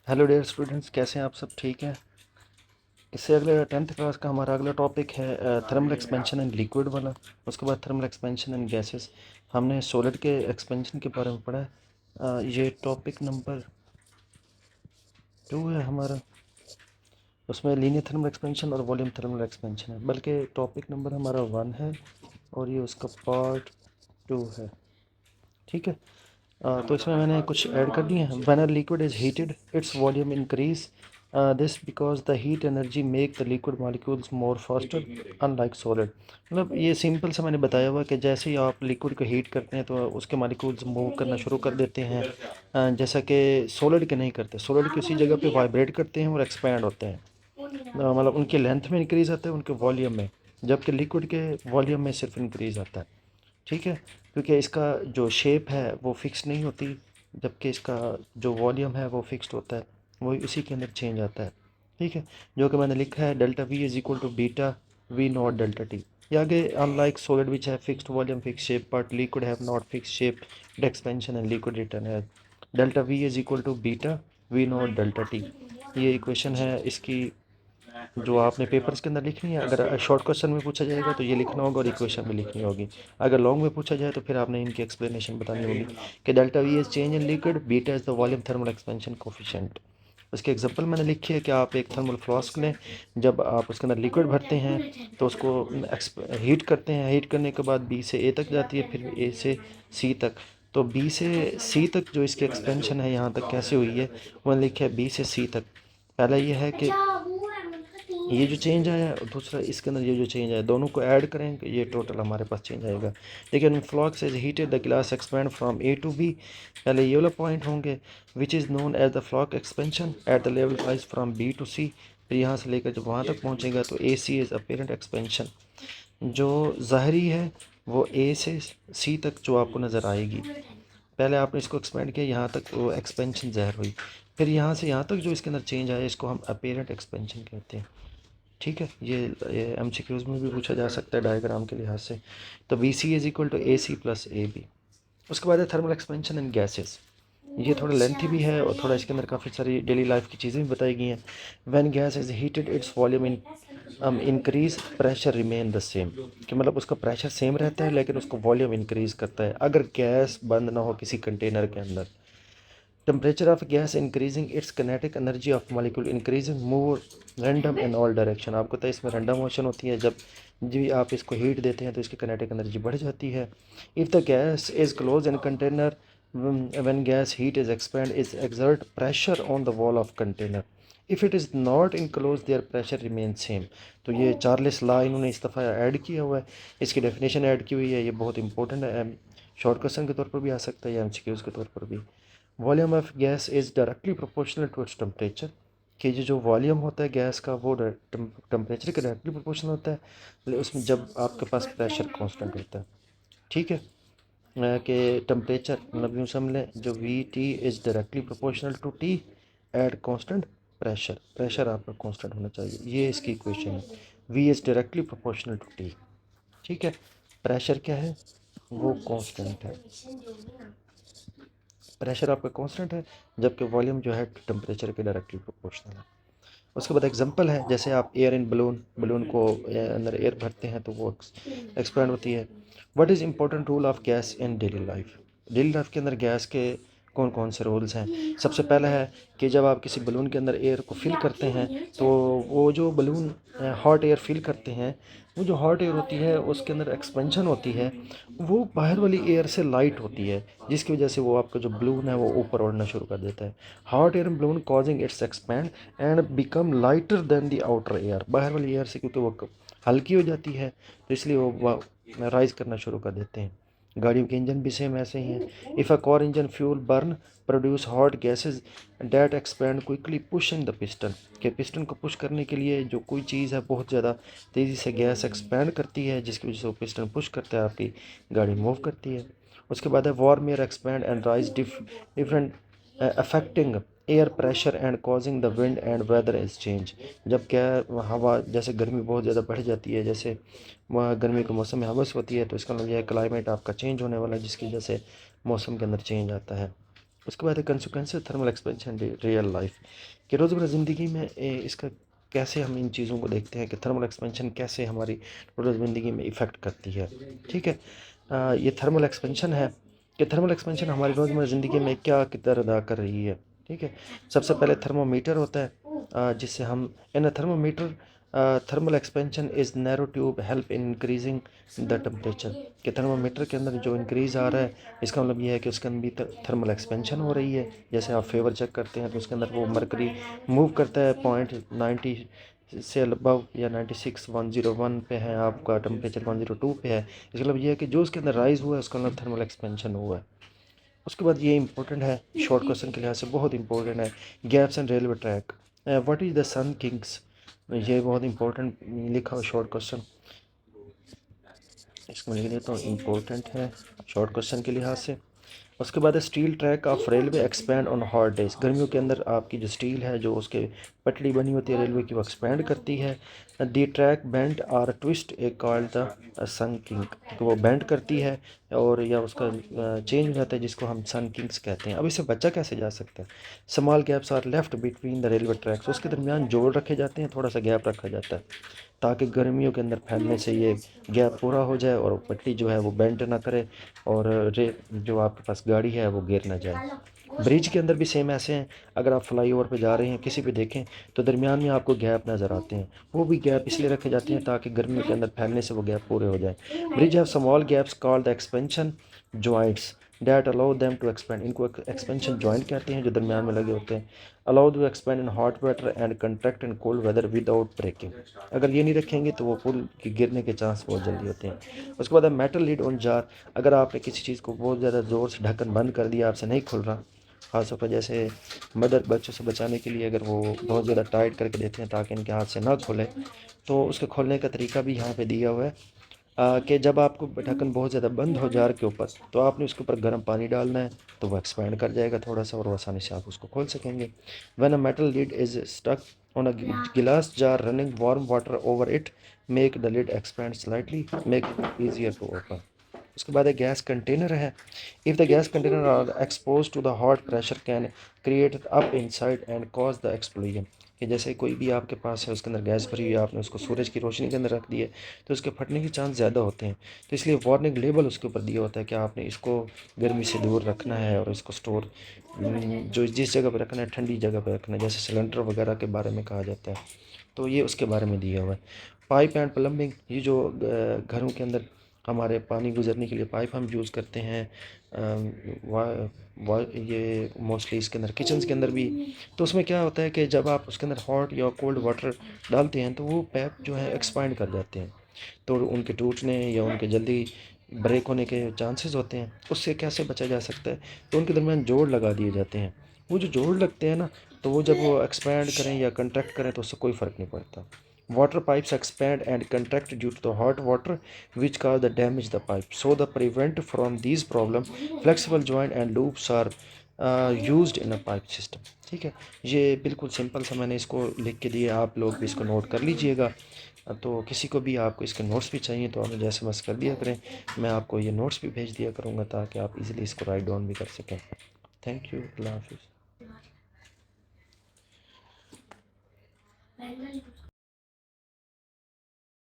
Hello dear students, कैसे हैं आप सब? ठीक है। इससे अगले 10th क्लास का हमारा अगला टॉपिक है थर्मल एक्सपेंशन एंड लिक्विड वाला। उसके बाद थर्मल एक्सपेंशन एंड गैसेस। हमने सॉलिड के एक्सपेंशन के बारे में पढ़ा है। ये टॉपिक नंबर 2 है हमारा। उसमें लीनियर थर्मल एक्सपेंशन और वॉल्यूम थर्मल एक्सपेंशन है, बल्कि टॉपिक नंबर हमारा 1 है और ये उसका पार्ट 2 है। ठीक है। तो इसमें मैंने कुछ ऐड कर दिए हैं। When a liquid is heated its volume increase this because the heat energy make the liquid molecules more faster unlike solid. मतलब ये सिंपल सा मैंने बताया हुआ कि जैसे ही आप लिक्विड को हीट करते हैं तो उसके मॉलिक्यूल्स मूव करना शुरू कर देते हैं, जैसा कि सॉलिड के नहीं करते। सॉलिड की उसी जगह पे वाइब्रेट करते हैं और एक्सपैंड होते हैं। मतलब उनके लेंथ में इंक्रीज आता है, उनके वॉल्यूम में, जबकि लिक्विड के वॉल्यूम में सिर्फ इंक्रीज आता है। ठीक है। क्योंकि इसका जो शेप है वो फिक्स नहीं होती, जबकि इसका जो वॉल्यूम है वो फिक्स्ड होता है, वही उसी के अंदर चेंज आता है। ठीक है। जो कि मैंने लिखा है delta V is equal to beta V not delta T. ये आगे अनलाइक सॉलिड विच है fixed volume fix shape but liquid have not fix shape expansion and liquid return है delta V is equal to beta V not delta T. ये equation है इसकी, जो आपने papers के अंदर लिखनी है। अगर शॉर्ट क्वेश्चन में पूछा जाएगा तो ये लिखना होगा और इक्वेशन में लिखनी होगी। अगर लॉन्ग में पूछा जाए तो फिर आपने इनकी एक्सप्लेनेशन बतानी होगी कि delta V is change in liquid, beta is the volume thermal expansion coefficient. उसके एग्जांपल मैंने लिखी है कि आप एक थर्मल फ्लास्क लें, जब आप उसके अंदर लिक्विड भरते हैं तो उसको हीट करते हैं। हीट करने के बाद बी से ए तक जाती है, फिर ए से सी तक। तो बी से सी तक जो इसकी एक्सपेंशन है यहाँ तक कैसे हुई है, वो लिखा है बी से सी तक। पहला ये है कि ये जो चेंज आया और दूसरा इसके अंदर ये जो चेंज आया, दोनों को ऐड करेंगे ये टोटल हमारे पास चेंज आएगा। लेकिन flask is heated the glass expand from A to B. पहले ये वाला पॉइंट होंगे which is known as the flask expansion at the level rise from B to C. फिर यहाँ से लेकर जब वहाँ तक पहुँचेगा तो A C is apparent expansion. जो ज़ाहरी है वो ए से सी तक जो आपको नज़र आएगी। पहले आपने इसको एक्सपेंड किया, यहाँ तक वो एक्सपेंशन ज़ाहिर हुई। फिर यहाँ से यहाँ तक जो इसके अंदर चेंज आया इसको हम अपेरेंट एक्सपेंशन कहते हैं। ठीक है। ये एमसीक्यूज में भी पूछा जा सकता है डायग्राम के लिहाज से। तो B C is equal to A C plus A B. उसके बाद है थर्मल एक्सपेंशन एंड गैसेस। ये थोड़ा लेंथी भी है और थोड़ा इसके अंदर काफ़ी सारी डेली लाइफ की चीज़ें भी बताई गई हैं। When gas is heated its volume increase pressure remain the same. कि मतलब उसका प्रेशर सेम रहता है लेकिन उसको वॉल्यूम इंक्रीज करता है अगर गैस बंद ना हो किसी कंटेनर के अंदर। Temperature of gas increasing its kinetic energy of molecule increasing more random in all direction। आपको तो इसमें रैंडम मोशन होती है, जब भी आप इसको हीट देते हैं तो इसकी kinetic energy बढ़ जाती है। If the gas is closed in container, when gas heat is expand is exert pressure on the wall of container। If it is not enclosed their pressure remains same। तो ये Charles law इन्होंने इस दफ़ा add किया हुआ है, इसकी definition add की हुई है। ये बहुत इंपॉर्टेंट है, शॉर्ट क्वेश्चन के तौर पर भी आ सकता है या एमसीक्यूज के तौर पर भी। Volume of gas is directly proportional to its temperature. कि जो वॉल्यूम होता है गैस का वो टेम्परेचर के डायरेक्टली प्रोपोर्शनल होता है, उसमें जब आपके पास प्रेशर कांस्टेंट होता है। ठीक है। कि टेम्परेचर मतलब यूँ समझ लें, जो V T is directly proportional to T at constant pressure. Pressure आपका कांस्टेंट होना चाहिए, ये इसकी इक्वेशन है। V is directly proportional to T. ठीक है। प्रेशर क्या है, वो कांस्टेंट है। प्रेशर आपका कांस्टेंट है जबकि वॉल्यूम जो है टेम्परेचर के डायरेक्टली प्रोपोर्शनल है। उसके बाद एग्जांपल है, जैसे आप एयर इन बलून, बलून को अंदर एयर भरते हैं तो वो एक्सपैंड होती है। What is important rule of gas in daily life. Daily life के अंदर गैस के कौन कौन से रूल्स हैं। सबसे पहला है कि जब आप किसी बलून के अंदर एयर को फिल करते हैं तो वो जो बलून हॉट एयर फिल करते हैं, वो जो हॉट एयर होती है उसके अंदर एक्सपेंशन होती है, वो बाहर वाली एयर से लाइट होती है, जिसकी वजह से वो आपका जो बलून है वो ऊपर उड़ना शुरू कर देता है। Hot air balloon causing it's expand and become lighter than the outer air. बाहर वाली एयर से क्योंकि वो हल्की हो जाती है तो इसलिए वो राइज करना शुरू कर देते हैं। गाड़ियों के इंजन भी सेम ऐसे ही हैं। If a car engine fuel burn produce hot gases that expand quickly pushing the piston. के पिस्टन को पुश करने के लिए जो कोई चीज़ है बहुत ज़्यादा तेज़ी से गैस एक्सपैंड करती है, जिसकी वजह से वो पिस्टन पुश करता है, आपकी गाड़ी मूव करती है। उसके बाद है warm air expand and rise different affecting air pressure and causing the wind and weather is change. जब क्या हवा, जैसे गर्मी बहुत ज़्यादा बढ़ जाती है, जैसे वह गर्मी के मौसम में हवस होती है, तो इसका मतलब यह क्लाइमेट आपका चेंज होने वाला है, जिसकी वजह से मौसम के अंदर चेंज आता है। उसके बाद है consequences thermal expansion real life, कि रोज़मर्रा ज़िंदगी में इसका कैसे हम इन चीज़ों को देखते हैं कि थर्मल एक्सपेंशन कैसे हमारी रोज़ ज़िंदगी में इफ़ेक्ट करती है। ठीक है, ये थर्मल एक्सपेंशन है कि थर्मल एक्सपेंशन हमारी रोज़मर्रा ज़िंदगी में क्या किरदार अदा कर रही है। ठीक है, सबसे पहले थर्मोमीटर होता है, जिससे हम in a thermometer thermal expansion is narrow tube help in increasing the temperature, कि थर्मामीटर के अंदर जो इंक्रीज़ आ रहा है इसका मतलब ये है कि उसके अंदर भी थर्मल एक्सपेंशन हो रही है। जैसे आप फेवर चेक करते हैं तो उसके अंदर वो मरकरी मूव करता है .90 से अबव या 96 101 पे है, आपका टेम्परेचर 102 पे है। इसका मतलब ये है कि जो उसके अंदर राइज़ हुआ है उसका अंदर थर्मल एक्सपेंशन हुआ है। उसके बाद ये इंपॉर्टेंट है, शॉर्ट क्वेश्चन के लिहाज से बहुत इंपॉर्टेंट है, gaps and railway track, what is the sun kinks, ये बहुत इंपॉर्टेंट लिखा हो शॉर्ट क्वेश्चन, इसको लिख देता हूँ, इम्पोर्टेंट है शॉर्ट क्वेश्चन के लिहाज से। उसके बाद steel track of railway expand on hot days, गर्मियों के अंदर आपकी जो स्टील है जो उसके पटड़ी बनी होती है रेलवे की वो एक्सपैंड करती है। दी ट्रैक बेंड और twist a called the sun kink, तो वो बेंड करती है और या उसका चेंज हो जाता है जिसको हम सन किंग्स कहते हैं। अब इसे बचा कैसे जा सकता है, small gaps are left between the railway tracks, उसके दरमियान जोड़ रखे जाते हैं, थोड़ा सा गैप रखा जाता है ताकि गर्मियों के अंदर फैलने से ये गैप पूरा हो जाए और पट्टी जो है वो बेंड ना करे और जो आपके पास गाड़ी है वो गिर ना जाए। ब्रिज के अंदर भी सेम ऐसे हैं, अगर आप फ्लाई ओवर पे जा रहे हैं किसी पे देखें तो दरमियान में आपको गैप नज़र आते हैं, वो भी गैप इसलिए रखे जाते हैं ताकि गर्मियों के अंदर फैलने से वो गैप पूरे हो जाए। Bridge have small gaps called the expansion joints that allow them to expand, इनको एक्सपेंशन जॉइंट कहते हैं जो दरमियान में लगे होते हैं। Allow to expand in hot weather and contract in cold weather without breaking, अगर ये नहीं रखेंगे तो वो पुल के गिरने के चांस बहुत जल्दी होते हैं। उसके बाद मेटल लीड ऑन जार, अगर आपने किसी चीज़ को बहुत ज़्यादा ज़ोर से ढक्कन बंद कर दिया, आपसे नहीं खुल रहा, खासतौर पर जैसे मदर बच्चों से बचाने के लिए अगर वो बहुत ज़्यादा टाइट करके देते हैं ताकि इनके हाथ से ना खुले, तो उसके खोलने का तरीका भी यहाँ पे दिया हुआ है, कि जब आपको ढक्कन बहुत ज़्यादा बंद हो जार के ऊपर तो आपने उसके ऊपर गर्म पानी डालना है तो वो एक्सपैंड कर जाएगा थोड़ा सा और वो आसानी से आप उसको खोल सकेंगे। When a metal lid is stuck on a glass jar running warm water over it make the lid expand slightly make it easier to open. उसके बाद एक गैस कंटेनर है, if the gas container are expose to the hot pressure can create up inside and cause the explosion, कि जैसे कोई भी आपके पास है उसके अंदर गैस भरी हुई है, आपने उसको सूरज की रोशनी के अंदर रख दी है तो उसके फटने के चांस ज़्यादा होते हैं। तो इसलिए वार्निंग लेबल उसके ऊपर दिया होता है कि आपने इसको गर्मी से दूर रखना है और इसको स्टोर जो जिस जगह पर रखना है ठंडी जगह पर रखना है, जैसे सिलेंडर वगैरह के बारे में कहा जाता है, तो ये उसके बारे में दिया हुआ है। पाइप एंड प्लम्बिंग, ये जो घरों के अंदर हमारे पानी गुजरने के लिए पाइप हम यूज़ करते हैं, वा, ये मोस्टली इसके अंदर किचन्स के अंदर भी, तो उसमें क्या होता है कि जब आप उसके अंदर हॉट या कोल्ड वाटर डालते हैं तो वो पाइप जो है एक्सपांड कर जाते हैं, तो उनके टूटने या उनके जल्दी ब्रेक होने के चांसेस होते हैं। उससे कैसे बचा जा सकता है, तो उनके दरमियान जोड़ लगा दिए जाते हैं। वो जो जोड़ लगते हैं ना, तो वो जब वो एक्सपैंड करें या कंट्रैक्ट करें तो उससे कोई फ़र्क नहीं पड़ता। Water pipes expand and contract due to the hot water which cause the damage the pipe, so the prevent from these problem flexible joint and loops are used in a pipe system। ठीक है, ये बिल्कुल simple सा मैंने इसको लिख के दिया, आप लोग भी इसको नोट कर लीजिएगा। तो किसी को भी आपको इसके नोट्स भी चाहिए तो आप मुझे SMS कर दिया करें, मैं आपको ये नोट्स भी भेज दिया करूँगा ताकि आप इजीली इसको राइट डाउन भी कर सकें। थैंक यू, अल्लाह हाफिज़।